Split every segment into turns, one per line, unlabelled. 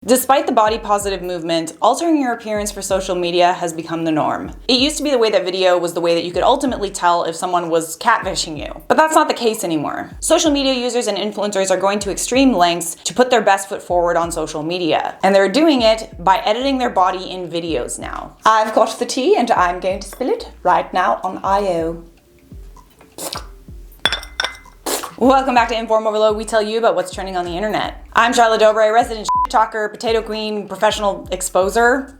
Despite the body positive movement, altering your appearance for social media has become the norm. It used to be the way that video was the way that you could ultimately tell if someone was catfishing you, but that's not the case anymore. Social media users and influencers are going to extreme lengths to put their best foot forward on social media, and they're doing it by editing their body in videos now. I've got the tea and I'm going to spill it right now on IO. Welcome back to InformOverload. We tell you about what's trending on the internet. I'm Charlotte Dobre, resident talker, potato queen, professional exposer,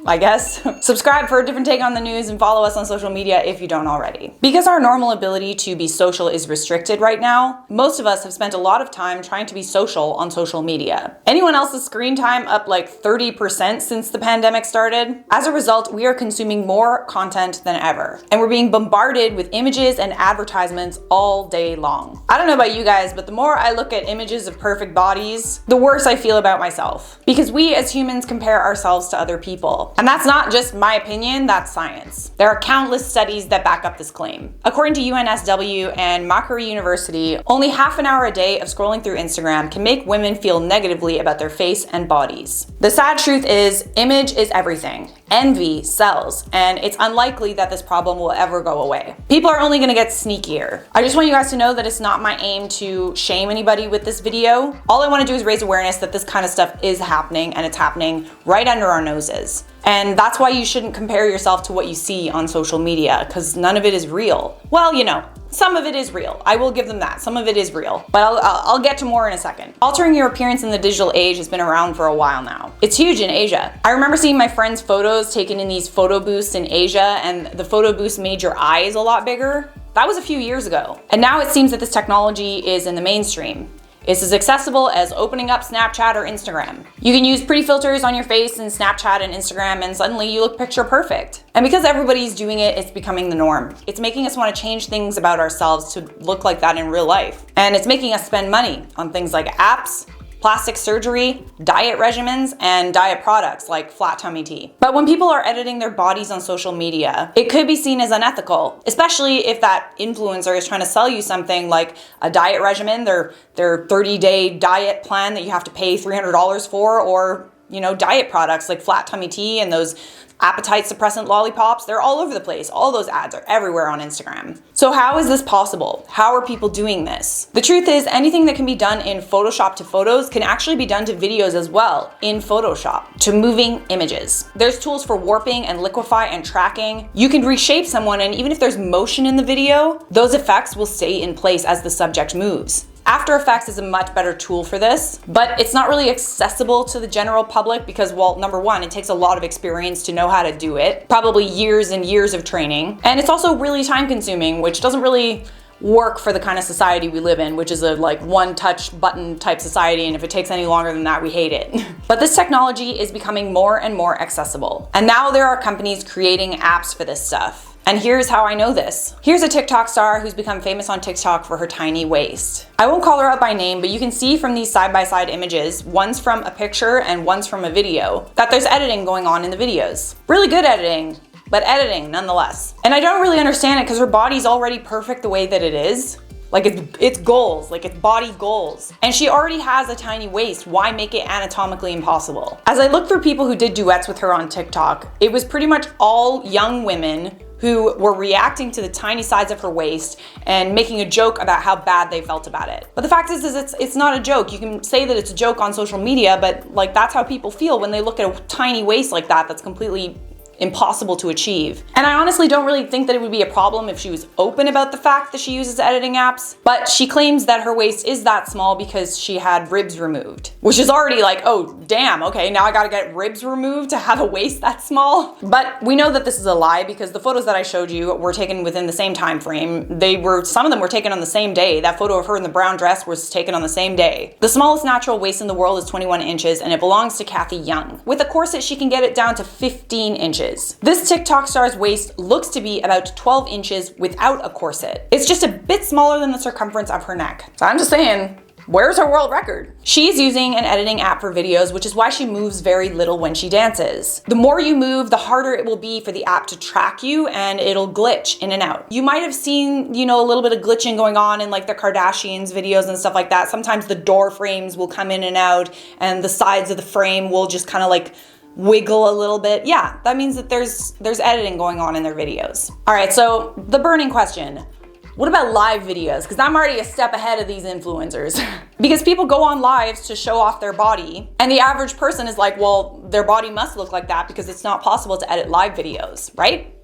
I guess. Subscribe for a different take on the news and follow us on social media if you don't already. Because our normal ability to be social is restricted right now, most of us have spent a lot of time trying to be social on social media. Anyone else's screen time up like 30% since the pandemic started? As a result, we are consuming more content than ever, and we're being bombarded with images and advertisements all day long. I don't know about you guys, but the more I look at images of perfect bodies, the worse I feel about myself. Because we as humans compare ourselves to other people. And that's not just my opinion, that's science. There are countless studies that back up this claim. According to UNSW and Macquarie University, only half an hour a day of scrolling through Instagram can make women feel negatively about their face and bodies. The sad truth is, image is everything. Envy sells, and it's unlikely that this problem will ever go away. People are only gonna get sneakier. I just want you guys to know that it's not my aim to shame anybody with this video. All I wanna do is raise awareness that this kind of stuff is happening, and it's happening right under our noses. And that's why you shouldn't compare yourself to what you see on social media, because none of it is real. Well, you know, some of it is real. I will give them that. Some of it is real, but I'll get to more in a second. Altering your appearance in the digital age has been around for a while now. It's huge in Asia. I remember seeing my friends' photos taken in these photo booths in Asia, and the photo booths made your eyes a lot bigger. That was a few years ago. And now it seems that this technology is in the mainstream. It's as accessible as opening up Snapchat or Instagram. You can use pretty filters on your face in Snapchat and Instagram, and suddenly you look picture perfect. And because everybody's doing it, it's becoming the norm. It's making us want to change things about ourselves to look like that in real life. And it's making us spend money on things like apps, plastic surgery, diet regimens, and diet products like flat tummy tea. But when people are editing their bodies on social media, it could be seen as unethical, especially if that influencer is trying to sell you something like a diet regimen, their 30-day diet plan that you have to pay $300 for, or, you know, diet products like flat tummy tea and those appetite suppressant lollipops. They're all over the place. All those ads are everywhere on Instagram. So how is this possible? How are people doing this? The truth is, anything that can be done in Photoshop to photos can actually be done to videos as well in Photoshop, to moving images. There's tools for warping and liquefy and tracking. You can reshape someone, and even if there's motion in the video, those effects will stay in place as the subject moves. After Effects is a much better tool for this, but it's not really accessible to the general public because, well, number one, it takes a lot of experience to know how to do it, probably years and years of training, and it's also really time consuming, which doesn't really work for the kind of society we live in, which is a like one touch button type society, and if it takes any longer than that, we hate it. But this technology is becoming more and more accessible, and now there are companies creating apps for this stuff. And here's how I know this. Here's a TikTok star who's become famous on TikTok for her tiny waist. I won't call her out by name, but you can see from these side-by-side images, one's from a picture and one's from a video, that there's editing going on in the videos. Really good editing, but editing nonetheless. And I don't really understand it because her body's already perfect the way that it is. Like it's goals, like it's body goals. And she already has a tiny waist. Why make it anatomically impossible? As I looked through people who did duets with her on TikTok, it was pretty much all young women who were reacting to the tiny size of her waist and making a joke about how bad they felt about it. But the fact is it's not a joke. You can say that it's a joke on social media, but like that's how people feel when they look at a tiny waist like that that's completely impossible to achieve. And I honestly don't really think that it would be a problem if she was open about the fact that she uses editing apps, but she claims that her waist is that small because she had ribs removed, which is already like, oh damn, okay, now I gotta get ribs removed to have a waist that small. But we know that this is a lie because the photos that I showed you were taken within the same time frame. Some of them were taken on the same day. That photo of her in the brown dress was taken on the same day. The smallest natural waist in the world is 21 inches, and it belongs to Kathy Young. With a corset, she can get it down to 15 inches. This TikTok star's waist looks to be about 12 inches without a corset. It's just a bit smaller than the circumference of her neck. So I'm just saying, Where's her world record? She's using an editing app for videos, which is why she moves very little when she dances. The more you move, the harder it will be for the app to track you, and it'll glitch in and out. You might have seen, you know, a little bit of glitching going on in like the Kardashians videos and stuff like that. Sometimes the door frames will come in and out, and the sides of the frame will just kind of like wiggle a little bit. Yeah, that means that there's editing going on in their videos. All right, so the burning question. What about live videos? Because I'm already a step ahead of these influencers. Because people go on lives to show off their body, and the average person is like, well, their body must look like that because it's not possible to edit live videos, right?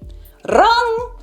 Wrong!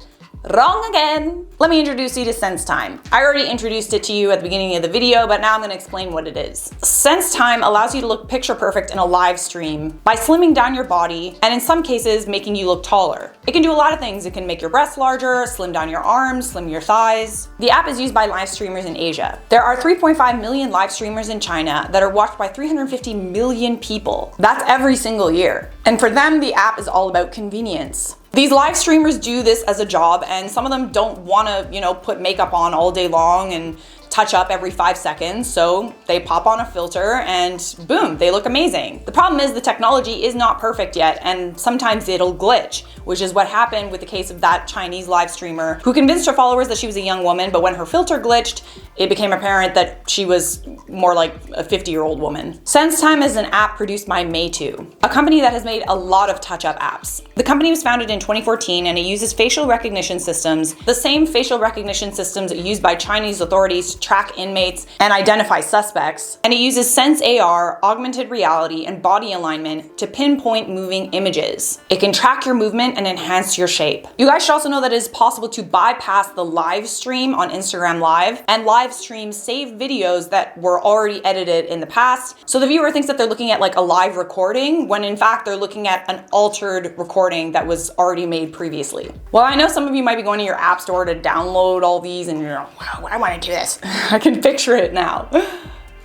Wrong again. Let me introduce you to SenseTime. I already introduced it to you at the beginning of the video, but now I'm gonna explain what it is. SenseTime allows you to look picture perfect in a live stream by slimming down your body, and in some cases, making you look taller. It can do a lot of things. It can make your breasts larger, slim down your arms, slim your thighs. The app is used by live streamers in Asia. There are 3.5 million live streamers in China that are watched by 350 million people. That's every single year. And for them, the app is all about convenience. These live streamers do this as a job, and some of them don't want to, you know, put makeup on all day long and touch up every 5 seconds, so they pop on a filter and boom, they look amazing. The problem is the technology is not perfect yet, and sometimes it'll glitch, which is what happened with the case of that Chinese live streamer who convinced her followers that she was a young woman, but when her filter glitched, it became apparent that she was more like a 50-year-old woman. SenseTime is an app produced by Meitu, a company that has made a lot of touch-up apps. The company was founded in 2014, and it uses facial recognition systems, the same facial recognition systems used by Chinese authorities to track inmates and identify suspects. And it uses Sense AR, augmented reality, and body alignment to pinpoint moving images. It can track your movement and enhance your shape. You guys should also know that it is possible to bypass the live stream on Instagram Live and live stream saved videos that were already edited in the past. So the viewer thinks that they're looking at like a live recording when in fact they're looking at an altered recording that was already made previously. Well, I know some of you might be going to your app store to download all these and you're like, wow, I want to do this. I can picture it now.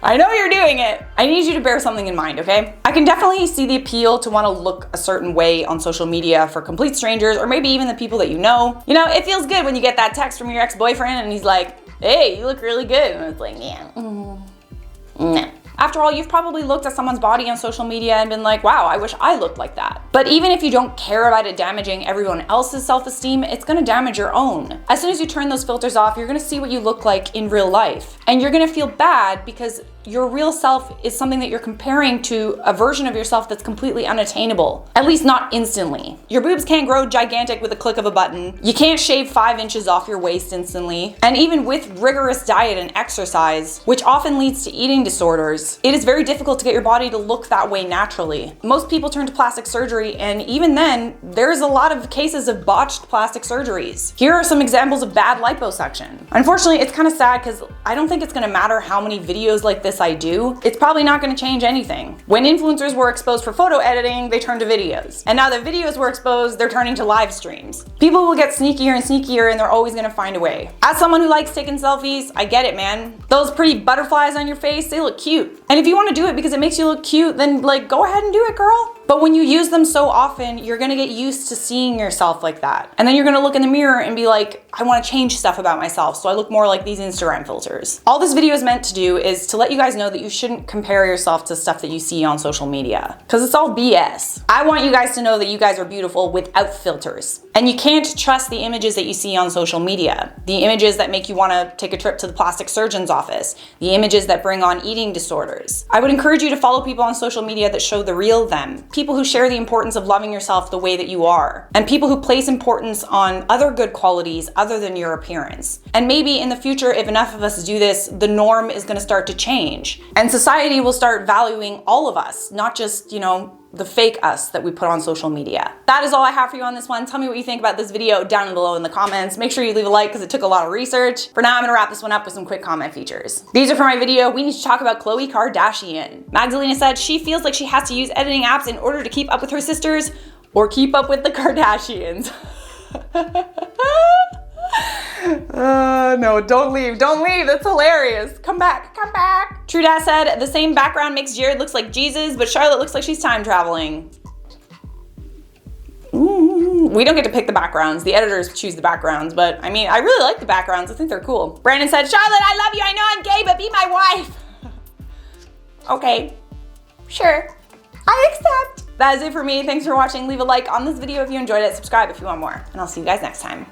I know you're doing it. I need you to bear something in mind, okay? I can definitely see the appeal to want to look a certain way on social media for complete strangers or maybe even the people that you know. You know, it feels good when you get that text from your ex-boyfriend and he's like, hey, you look really good. And it's like, yeah, no. After all, you've probably looked at someone's body on social media and been like, wow, I wish I looked like that. But even if you don't care about it damaging everyone else's self-esteem, it's gonna damage your own. As soon as you turn those filters off, you're gonna see what you look like in real life. And you're gonna feel bad because your real self is something that you're comparing to a version of yourself that's completely unattainable, at least not instantly. Your boobs can't grow gigantic with a click of a button. You can't shave 5 inches off your waist instantly. And even with rigorous diet and exercise, which often leads to eating disorders, it is very difficult to get your body to look that way naturally. Most people turn to plastic surgery, and even then, there's a lot of cases of botched plastic surgeries. Here are some examples of bad liposuction. Unfortunately, it's kind of sad because I don't think it's gonna matter how many videos like this I do. It's probably not gonna change anything. When influencers were exposed for photo editing, they turned to videos. And now that videos were exposed, they're turning to live streams. People will get sneakier and sneakier, and they're always gonna find a way. As someone who likes taking selfies, I get it, man. Those pretty butterflies on your face, they look cute. And if you wanna do it because it makes you look cute, then like go ahead and do it, girl. But when you use them so often, you're gonna get used to seeing yourself like that. And then you're gonna look in the mirror and be like, I wanna change stuff about myself so I look more like these Instagram filters. All this video is meant to do is to let you guys know that you shouldn't compare yourself to stuff that you see on social media, because it's all BS. I want you guys to know that you guys are beautiful without filters. And you can't trust the images that you see on social media. The images that make you wanna take a trip to the plastic surgeon's office. The images that bring on eating disorders. I would encourage you to follow people on social media that show the real them. People who share the importance of loving yourself the way that you are, and people who place importance on other good qualities other than your appearance. And maybe in the future, if enough of us do this, the norm is gonna start to change. And society will start valuing all of us, not just, you know, the fake us that we put on social media. That is all I have for you on this one. Tell me what you think about this video down below in the comments. Make sure you leave a like because it took a lot of research. For now, I'm gonna wrap this one up with some quick comment features. These are for my video. We need to talk about Khloe Kardashian. Magdalena said she feels like she has to use editing apps in order to keep up with her sisters or keep up with the Kardashians. No, don't leave, that's hilarious. Come back. True Dad said, the same background makes Jared looks like Jesus, but Charlotte looks like she's time traveling. We don't get to pick the backgrounds. The editors choose the backgrounds, but I mean, I really like the backgrounds. I think they're cool. Brandon said, Charlotte, I love you. I know I'm gay, but be my wife. Okay, sure, I accept. That is it for me. Thanks for watching. Leave a like on this video if you enjoyed it. Subscribe if you want more, and I'll see you guys next time.